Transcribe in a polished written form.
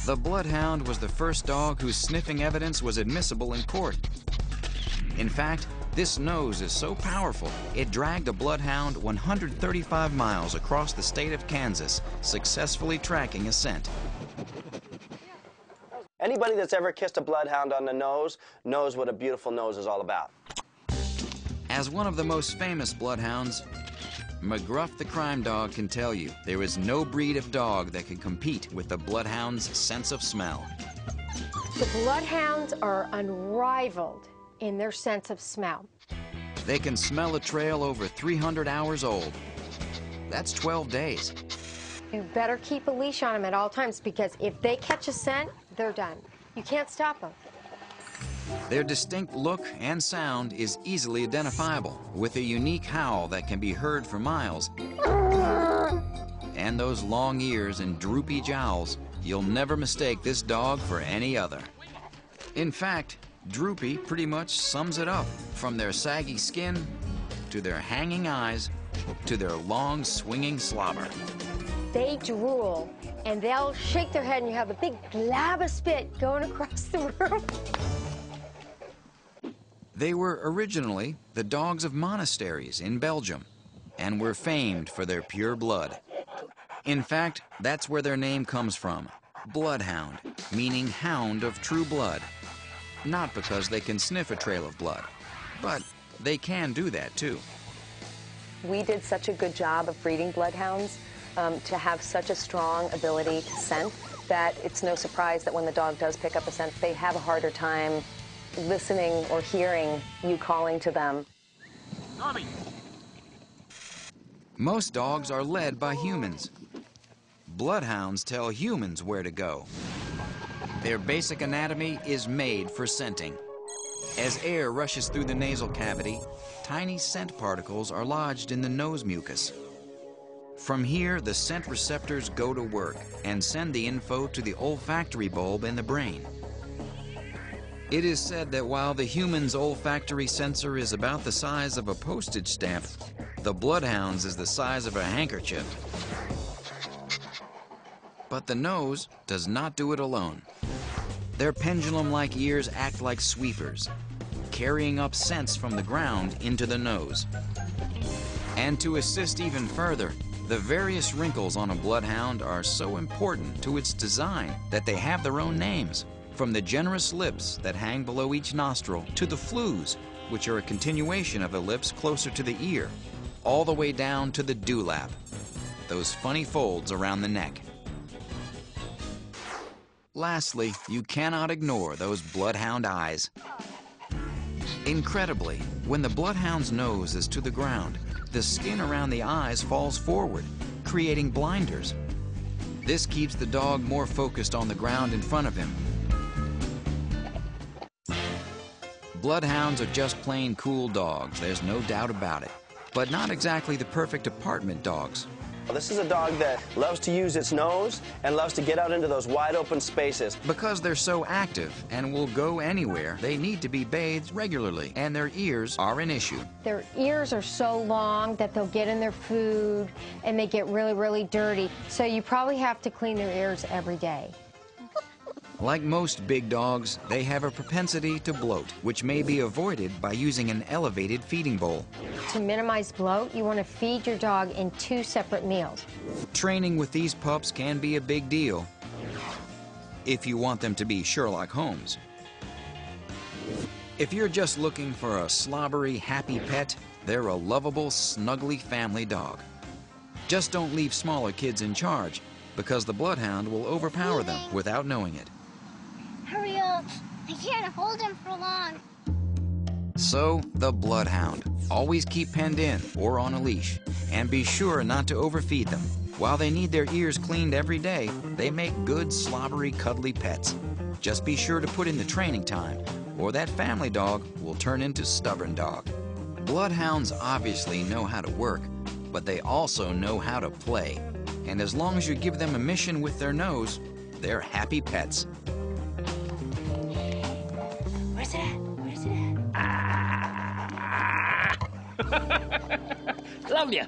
The Bloodhound was the first dog whose sniffing evidence was admissible in court. In fact, this nose is so powerful, it dragged a Bloodhound 135 miles across the state of Kansas, successfully tracking a scent. Anybody that's ever kissed a Bloodhound on the nose knows what a beautiful nose is all about. As one of the most famous Bloodhounds, McGruff the crime dog can tell you there is no breed of dog that can compete with the Bloodhound's sense of smell. The Bloodhounds are unrivaled in their sense of smell. They can smell a trail over 300 hours old. That's 12 days. You better keep a leash on them at all times, because if they catch a scent, they're done. You can't stop them. Their distinct look and sound is easily identifiable, with a unique howl that can be heard for miles. And those long ears and droopy jowls, you'll never mistake this dog for any other. In fact, droopy pretty much sums it up, from their saggy skin, to their hanging eyes, to their long swinging slobber. They drool, and they'll shake their head, and you have a big glob of spit going across the room. They were originally the dogs of monasteries in Belgium, and were famed for their pure blood. In fact, that's where their name comes from, Bloodhound, meaning hound of true blood. Not because they can sniff a trail of blood, but they can do that too. We did such a good job of breeding Bloodhounds to have such a strong ability to scent that it's no surprise that when the dog does pick up a scent, they have a harder time listening or hearing you calling to them. Tommy. Most dogs are led by humans. Bloodhounds tell humans where to go. Their basic anatomy is made for scenting. As air rushes through the nasal cavity, tiny scent particles are lodged in the nose mucus. From here, the scent receptors go to work and send the info to the olfactory bulb in the brain. It is said that while the human's olfactory sensor is about the size of a postage stamp, the Bloodhound's is the size of a handkerchief. But the nose does not do it alone. Their pendulum-like ears act like sweepers, carrying up scents from the ground into the nose. And to assist even further, the various wrinkles on a Bloodhound are so important to its design that they have their own names, from the generous lips that hang below each nostril to the flews, which are a continuation of the lips closer to the ear, all the way down to the dewlap, those funny folds around the neck. Lastly, you cannot ignore those Bloodhound eyes. Incredibly, when the Bloodhound's nose is to the ground, the skin around the eyes falls forward, creating blinders. This keeps the dog more focused on the ground in front of him. Bloodhounds are just plain cool dogs, there's no doubt about it, but not exactly the perfect apartment dogs. This is a dog that loves to use its nose and loves to get out into those wide open spaces. Because they're so active and will go anywhere, they need to be bathed regularly, and their ears are an issue. Their ears are so long that they'll get in their food and they get really, really dirty. So you probably have to clean their ears every day. Like most big dogs, they have a propensity to bloat, which may be avoided by using an elevated feeding bowl. To minimize bloat, you want to feed your dog in 2 separate meals. Training with these pups can be a big deal if you want them to be Sherlock Holmes. If you're just looking for a slobbery, happy pet, they're a lovable, snuggly family dog. Just don't leave smaller kids in charge, because the Bloodhound will overpower them without knowing it. Hurry up. I can't hold him for long. So, the Bloodhound. Always keep penned in or on a leash, and be sure not to overfeed them. While they need their ears cleaned every day, they make good, slobbery, cuddly pets. Just be sure to put in the training time, or that family dog will turn into stubborn dog. Bloodhounds obviously know how to work, but they also know how to play. And as long as you give them a mission with their nose, they're happy pets. Where's it at? Where's it at? Love ya.